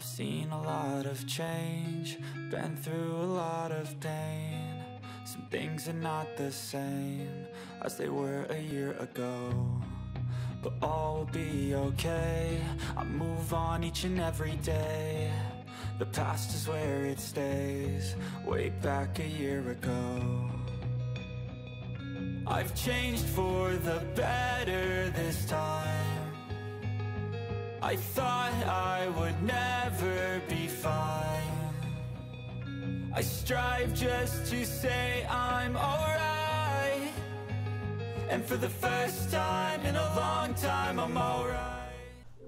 I've seen a lot of change, been through a lot of pain. Some things are not the same as they were a year ago, but all will be okay. I move on each and every day. The past is where it stays, way back a year ago. I've changed for the better this time. I thought I would never be fine. I strive just to say I'm alright, and for the first time in a long time I'm alright.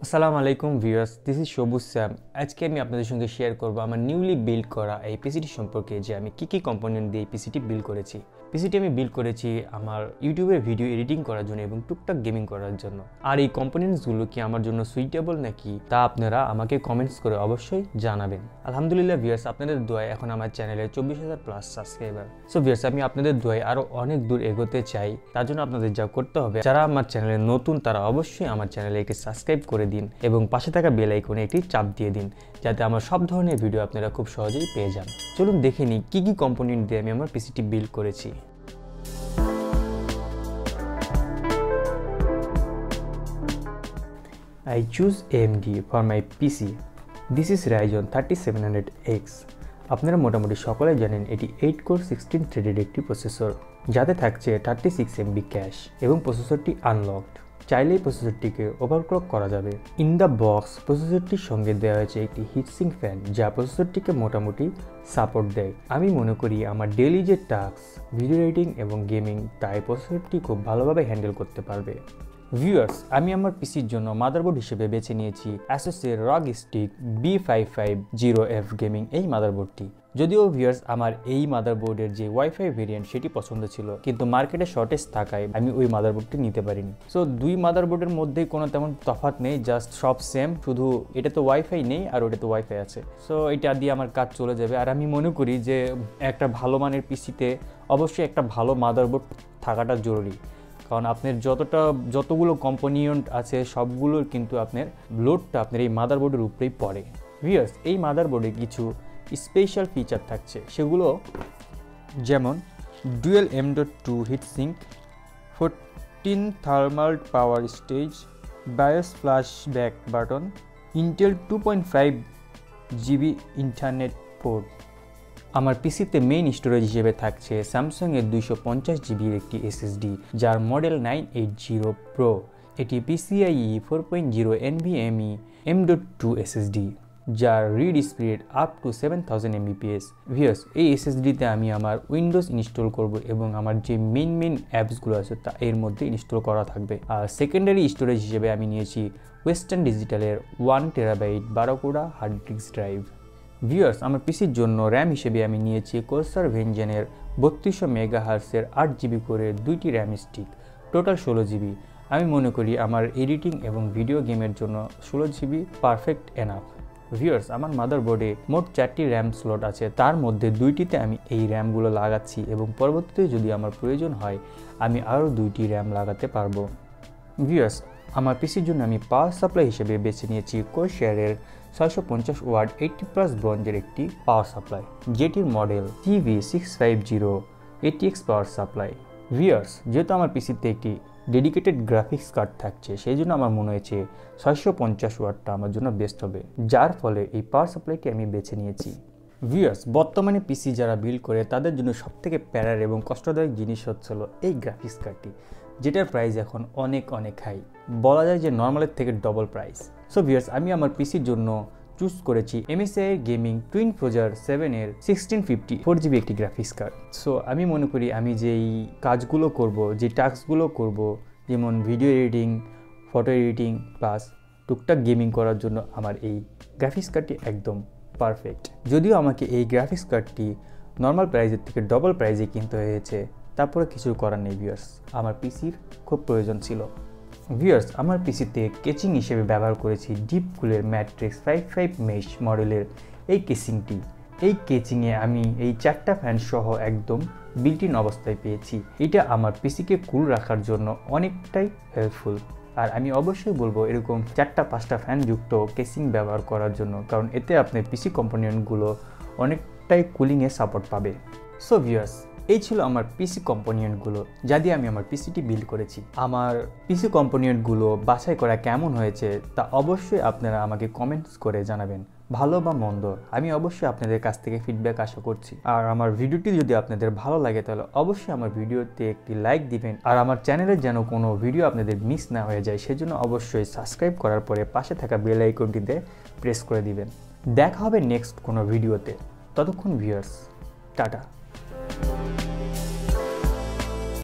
আসসালামু আলাইকুম viewers, this is সবুজ Sam. আজকে আমি আপনাদের সঙ্গে share করব আমার newly build করা এই পিসিটি সম্পর্কে, যে আমি কী কম্পোনেন্ট দিয়ে এই পিসিটি বিল্ড করেছি। পিসিটি আমি বিল্ড করেছি আমার ইউটিউবের ভিডিও এডিটিং করার জন্য এবং টুকটাক গেমিং করার জন্য। আর এই কম্পোনেন্টসগুলো কি আমার জন্য সুইটেবল নাকি তা আপনারা আমাকে কমেন্টস করে অবশ্যই জানাবেন। আলহামদুলিল্লাহ ভিউয়ার্স, আপনাদের দোয়ায় এখন আমার চ্যানেলে 24,000+ সাবস্ক্রাইবার। সো ভিউয়ার্স, আমি আপনাদের দোয়ায় আরও অনেক দূর এগোতে চাই। তার জন্য আপনাদের যা করতে হবে, যারা আমার চ্যানেলে নতুন তারা অবশ্যই আমার চ্যানেলে একটি সাবস্ক্রাইব করে দিন এবং পাশে থাকা বেল আইকনে একটি চাপ দিয়ে দিন, যাতে আমার সব ধরনের ভিডিও আপনারা খুব সহজেই পেয়ে যান। চলুন দেখে নিই কী কম্পোনেন্ট দিয়ে আমি আমার পিসিটি বিল্ড করেছি। I choose AMD for my PC. This is Ryzen 3700X. আপনারা মোটামুটি সকলেই জানেন এটি 8 কোর 16 থ্রেডেড একটি প্রসেসর, যাতে থাকছে 36 MB ক্যাশ এবং প্রসেসরটি আনলকড। চাইলেই প্রসেসরটিকে ওভারক্লক করা যাবে। ইন দ্য বক্স প্রসেসরটির সঙ্গে দেওয়া হয়েছে একটি হিটসিং ফ্যান, যা প্রসেসরটিকে মোটামুটি সাপোর্ট দেয়। আমি মনে করি আমার ডেইলি যে টাস্ক, ভিডিও এডিটিং এবং গেমিং, তাই প্রসেসরটি খুব ভালোভাবে হ্যান্ডেল করতে পারবে। ভিউয়ার্স, আমি আমার পিসির জন্য মাদারবোর্ড হিসেবে বেছে নিয়েছি Asus এর ROG Strix B550F গেমিং এই মাদারবোর্ডটি। যদিও ভিউয়ার্স, আমার এই মাদারবোর্ডের যে ওয়াইফাই ভেরিয়েন্ট সেটি পছন্দ ছিল, কিন্তু মার্কেটে শর্টেজ থাকায় আমি ওই মাদারবোর্ডটি নিতে পারিনি। সো দুই মাদারবোর্ডের মধ্যেই কোনো তেমন তফাৎ নেই, জাস্ট সব সেম, শুধু এটা তো ওয়াইফাই নেই আর ওটা তো ওয়াইফাই আছে। সো এটা দিয়ে আমার কাজ চলে যাবে। আর আমি মনে করি যে একটা ভালো মানের পিসিতে অবশ্যই একটা ভালো মাদারবোর্ড থাকাটা জরুরি, কারণ আপনার যতগুলো কম্পোনেন্ট আছে সবগুলোর কিন্তু আপনার লোডটা আপনার এই মাদারবোর্ডের উপরেই পড়ে। ভিউয়ার্স, এই মাদারবোর্ডে কিছু স্পেশাল ফিচার থাকছে, সেগুলো যেমন dual M.2 heatsink, 14 thermal power stage, bias flashback button, Intel 2.5 GB internet port. আমার পিসিতে মেইন স্টোরেজ হিসেবে থাকছে স্যামসাংয়ের 250 জিবির একটি SSD, যার মডেল 980 Pro। এটি PCIe 4.0 NVMe M.2 SSD, যার read speed up to 7000 Mbps। Viewers, এই SSDতে আমি আমার উইন্ডোজ ইনস্টল করব এবং আমার যে মেইন অ্যাপসগুলো আছে তা এর মধ্যে ইনস্টল করা থাকবে। আর সেকেন্ডারি স্টোরেজ হিসেবে আমি নিয়েছি ওয়েস্টার্ন ডিজিটালের 1 TB Barracuda hard disk drive. Viewers, আমার পিসির জন্য র্যাম হিসেবে আমি নিয়েছি কোর্সার ভেনজেনের 3200 মেগাহার্সের 8 GB করে 2টি র্যাম স্টিক, টোটাল 16 GB। আমি মনে করি আমার এডিটিং এবং ভিডিও গেমের জন্য 16 GB পারফেক্ট এনাফ। ভিউয়ার্স, আমার মাদারবোর্ডে মোট 4টি র্যাম স্লট আছে, তার মধ্যে 2টিতে আমি এই র্যামগুলো লাগাচ্ছি এবং পরবর্তীতে যদি আমার প্রয়োজন হয় আমি আরও 2টি র্যাম লাগাতে পারবো। ভিউয়ার্স, আমার পিসির জন্য আমি পাওয়ার সাপ্লাই হিসেবে বেছে নিয়েছি কোরশারের 650 ওয়াট 80+ ব্রঞ্জের একটি পাওয়ার সাপ্লাই, যেটির model CV650 ATX power supply. Viewers, যেহেতু আমার পিসিতে একটি ডেডিকেটেড গ্রাফিক্স কার্ড থাকছে, সেই জন্য আমার মনে হয়েছে 650 ওয়াটটা আমার জন্য বেস্ট হবে, যার ফলে এই পাওয়ার সাপ্লাইটি আমি বেছে নিয়েছি। ভিউয়ার্স, বর্তমানে পিসি যারা বিল্ড করে তাদের জন্য সবথেকে প্যারার এবং কষ্টদায়ক জিনিস হচ্ছিল এই গ্রাফিক্স কার্ডটি, যেটার প্রাইস এখন অনেক হাই, বলা যায় যে নর্মালের থেকে ডবল প্রাইস। সো ভিউয়ার্স, আমি আমার পিসির জন্য চুজ করেছি MSI গেমিং টুইন ফ্রোজার 7 এর 1650 4GB একটি গ্রাফিক্স কার্ড। সো আমি মনে করি আমি যেই কাজগুলো করব, যে টাস্কগুলো করব, যেমন video editing, photo editing plus টুকটাক গেমিং করার জন্য আমার এই গ্রাফিক্স কার্ডটি একদম পারফেক্ট। যদিও আমাকে এই গ্রাফিক্স কার্ডটি নর্মাল প্রাইসের থেকে ডবল প্রাইসে কিনতে হয়েছে, তারপরে কিছু করার নেই ভিউয়ার্স, আমার পিসির খুব প্রয়োজন ছিল। ভিউয়ার্স, আমার পিসিতে কেচিং হিসেবে ব্যবহার করেছি ডিপকুলের ম্যাট্রিক্স 55 মেশ মডেলের এই কেচিংটি। এই কেচিংয়ে আমি এই 4টা ফ্যান সহ একদম বিল্ট ইন অবস্থায় পেয়েছি। এটা আমার পিসিকে কুল রাখার জন্য অনেকটাই হেল্পফুল। আর আমি অবশ্যই বলবো এরকম 4-5টা ফ্যান যুক্ত কেসিং ব্যবহার করার জন্য, কারণ এতে আপনার পিসি কম্পোনেন্টগুলো অনেকটাই কুলিংয়ে সাপোর্ট পাবে। সো ভিউয়ার্স, এই ছিল আমার পিসি কম্পোনেন্টগুলো যা দিয়ে আমি আমার পিসিটি বিল্ড করেছি। আমার পিসি কম্পোনেন্টগুলো বাছাই করা কেমন হয়েছে তা অবশ্যই আপনারা আমাকে কমেন্টস করে জানাবেন, ভালো বা মন্দ। আমি অবশ্যই আপনাদের কাছ থেকে ফিডব্যাক আশা করছি। আর আমার ভিডিওটি যদি আপনাদের ভালো লাগে তাহলে অবশ্যই আমার ভিডিওতে একটি লাইক দিবেন। আর আমার চ্যানেলের যেন কোনো ভিডিও আপনাদের মিস না হয়ে যায় সেজন্য অবশ্যই সাবস্ক্রাইব করার পরে পাশে থাকা বেল আইকনটিতে প্রেস করে দিবেন। দেখা হবে নেক্সট কোনো ভিডিওতে। ততক্ষণ ভিউয়ার্স, টাটা।